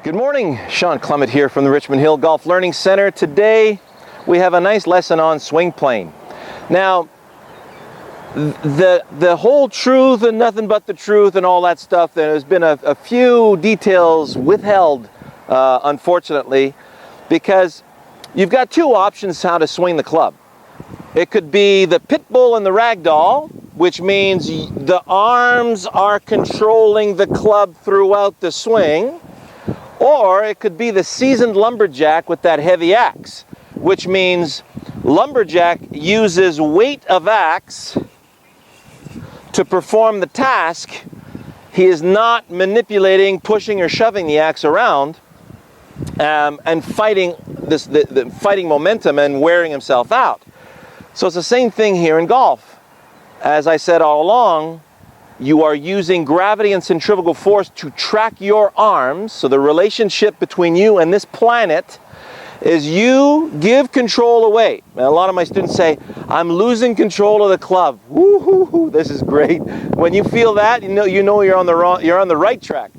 Good morning, Shawn Clement here from the Richmond Hill Golf Learning Center. Today we have a nice lesson on swing plane. Now, the whole truth and nothing but the truth and all that stuff, there's been a few details withheld, unfortunately, because you've got two options how to swing the club. It could be the pit bull and the ragdoll, which means the arms are controlling the club throughout the swing. Or it could be the seasoned lumberjack with that heavy axe, which means lumberjack uses weight of axe to perform the task. He is not manipulating, pushing, or shoving the axe around and fighting fighting momentum and wearing himself out. So it's the same thing here in golf. As I said all along, you are using gravity and centrifugal force to track your arms. So the relationship between you and this planet is you give control away. And a lot of my students say, I'm losing control of the club. Woo-hoo-hoo, this is great. When you feel that, you know you're on the right track.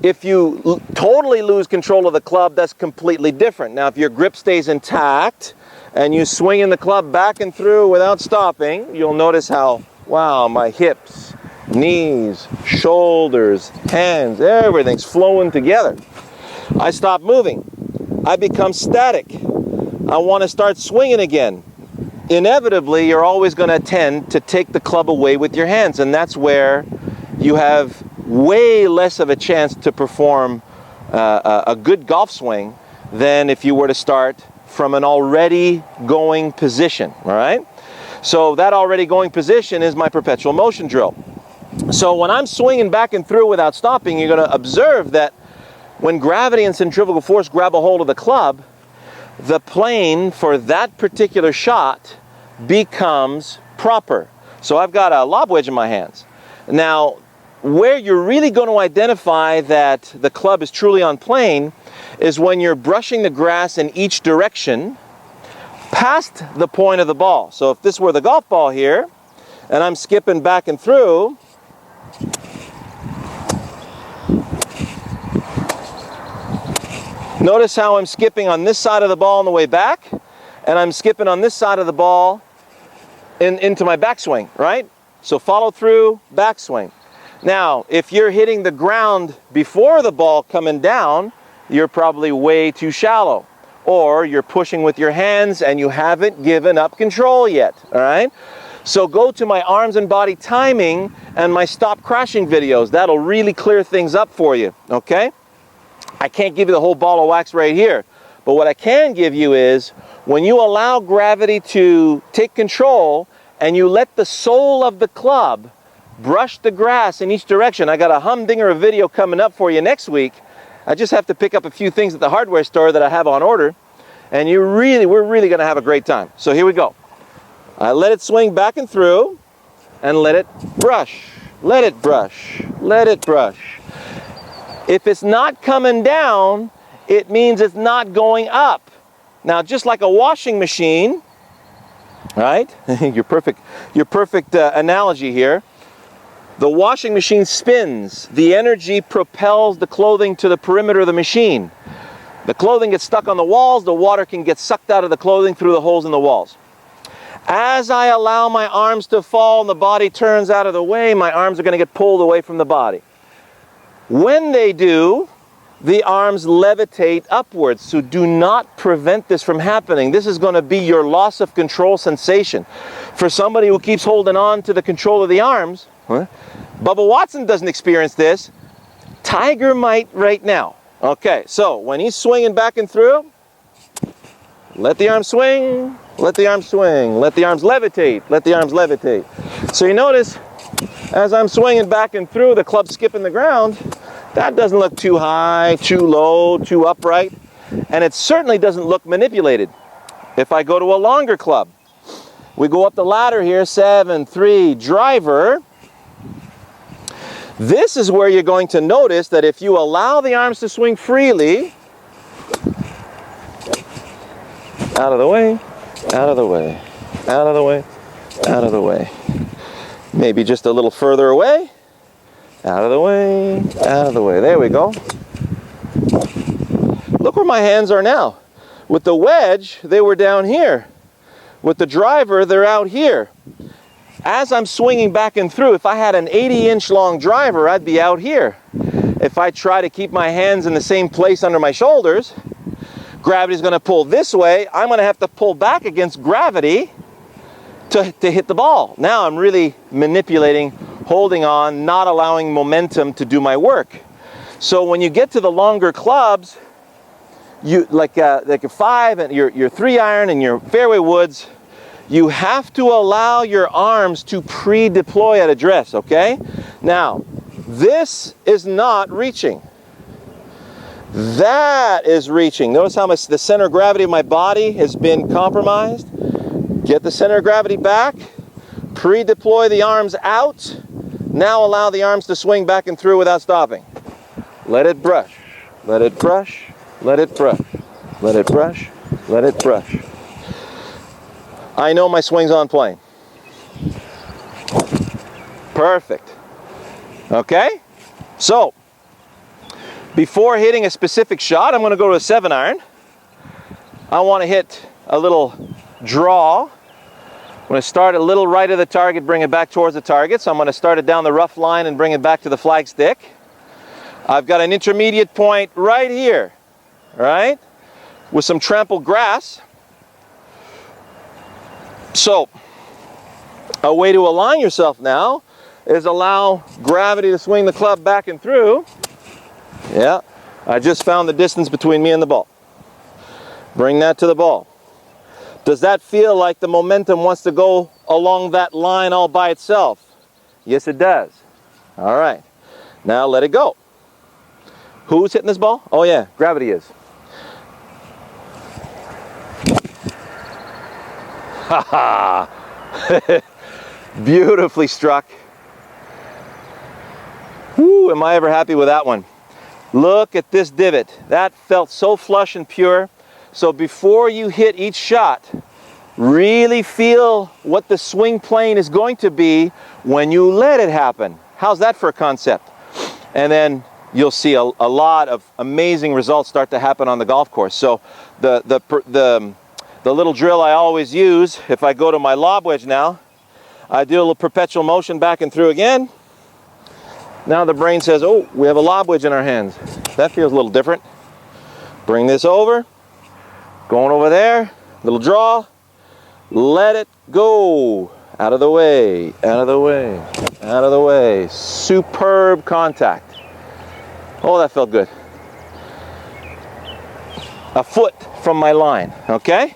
If you totally lose control of the club, that's completely different. Now, if your grip stays intact and you swing in the club back and through without stopping, you'll notice how, wow, my hips, knees, shoulders, hands, everything's flowing together. I stop moving. I become static. I want to start swinging again. Inevitably, you're always going to tend to take the club away with your hands, and that's where you have way less of a chance to perform a good golf swing than if you were to start from an already going position, all right? So that already going position is my perpetual motion drill. So when I'm swinging back and through without stopping, you're going to observe that when gravity and centrifugal force grab a hold of the club, the plane for that particular shot becomes proper. So I've got a lob wedge in my hands. Now, where you're really going to identify that the club is truly on plane is when you're brushing the grass in each direction past the point of the ball. So if this were the golf ball here, and I'm skipping back and through, notice how I'm skipping on this side of the ball on the way back, and I'm skipping on this side of the ball into my backswing, right? So follow through, backswing. Now, if you're hitting the ground before the ball coming down, you're probably way too shallow. Or you're pushing with your hands and you haven't given up control yet, all right? So go to my arms and body timing and my stop crashing videos. That'll really clear things up for you, okay? I can't give you the whole ball of wax right here, but what I can give you is when you allow gravity to take control and you let the sole of the club brush the grass in each direction. I got a humdinger of video coming up for you next week. I just have to pick up a few things at the hardware store that I have on order, and we're really going to have a great time. So here we go. I let it swing back and through, and let it brush, let it brush, let it brush. If it's not coming down, it means it's not going up. Now, just like a washing machine, right? Your perfect analogy here. The washing machine spins. The energy propels the clothing to the perimeter of the machine. The clothing gets stuck on the walls. The water can get sucked out of the clothing through the holes in the walls. As I allow my arms to fall and the body turns out of the way, my arms are going to get pulled away from the body. When they do, the arms levitate upwards. So do not prevent this from happening. This is going to be your loss of control sensation. For somebody who keeps holding on to the control of the arms, Bubba Watson doesn't experience this. Tiger might right now. Okay, so when he's swinging back and through, let the arms swing, let the arms swing, let the arms levitate, let the arms levitate. So you notice, as I'm swinging back and through, the club skipping the ground, that doesn't look too high, too low, too upright, and it certainly doesn't look manipulated. If I go to a longer club, we go up the ladder here, 7-3 driver. This is where you're going to notice that if you allow the arms to swing freely, out of the way, out of the way, out of the way, out of the way. Maybe just a little further away, out of the way, out of the way. There we go. Look where my hands are now. With the wedge, they were down here. With the driver, they're out here. As I'm swinging back and through, if I had an 80-inch long driver, I'd be out here. If I try to keep my hands in the same place under my shoulders, gravity's going to pull this way. I'm going to have to pull back against gravity to hit the ball. Now I'm really manipulating, holding on, not allowing momentum to do my work. So when you get to the longer clubs, you like a 5 and your 3-iron and your fairway woods, you have to allow your arms to pre-deploy at address, okay? Now, this is not reaching. That is reaching. Notice how much the center of gravity of my body has been compromised. Get the center of gravity back, pre-deploy the arms out. Now allow the arms to swing back and through without stopping. Let it brush, let it brush, let it brush, let it brush, let it brush. I know my swing's on plane. Perfect. Okay? So, before hitting a specific shot, I'm going to go to a 7-iron. I want to hit a little draw. I'm going to start a little right of the target, bring it back towards the target. So I'm going to start it down the rough line and bring it back to the flagstick. I've got an intermediate point right here, right, with some trampled grass. So, a way to align yourself now is allow gravity to swing the club back and through. Yeah, I just found the distance between me and the ball. Bring that to the ball. Does that feel like the momentum wants to go along that line all by itself? Yes, it does. All right, now let it go. Who's hitting this ball? Oh yeah, gravity is. Ha ha! Beautifully struck. Woo, am I ever happy with that one. Look at this divot. That felt so flush and pure. So before you hit each shot, really feel what the swing plane is going to be when you let it happen. How's that for a concept? And then you'll see a lot of amazing results start to happen on the golf course. So the little drill I always use, if I go to my lob wedge now, I do a little perpetual motion back and through again. Now the brain says, oh, we have a lob wedge in our hands. That feels a little different. Bring this over, going over there, little draw, let it go. Out of the way, out of the way, out of the way. Superb contact. Oh, that felt good. A foot from my line, okay?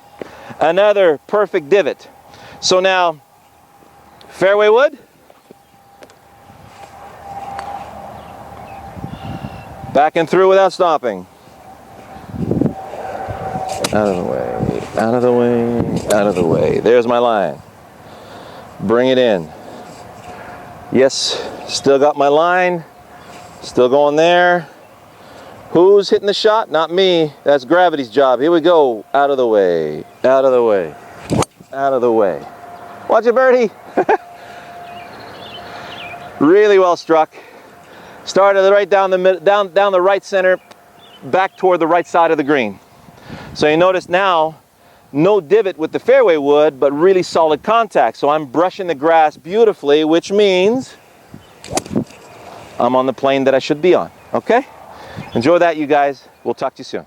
Another perfect divot. So now, fairway wood. Back and through without stopping. Out of the way, out of the way, out of the way. There's my line. Bring it in. Yes, still got my line. Still going there. Who's hitting the shot? Not me. That's gravity's job. Here we go. Out of the way. Out of the way. Out of the way. Watch it, birdie. Really well struck. Started right down the mid, down the right center, back toward the right side of the green. So you notice now, no divot with the fairway wood, but really solid contact. So I'm brushing the grass beautifully, which means I'm on the plane that I should be on. Okay? Enjoy that, you guys. We'll talk to you soon.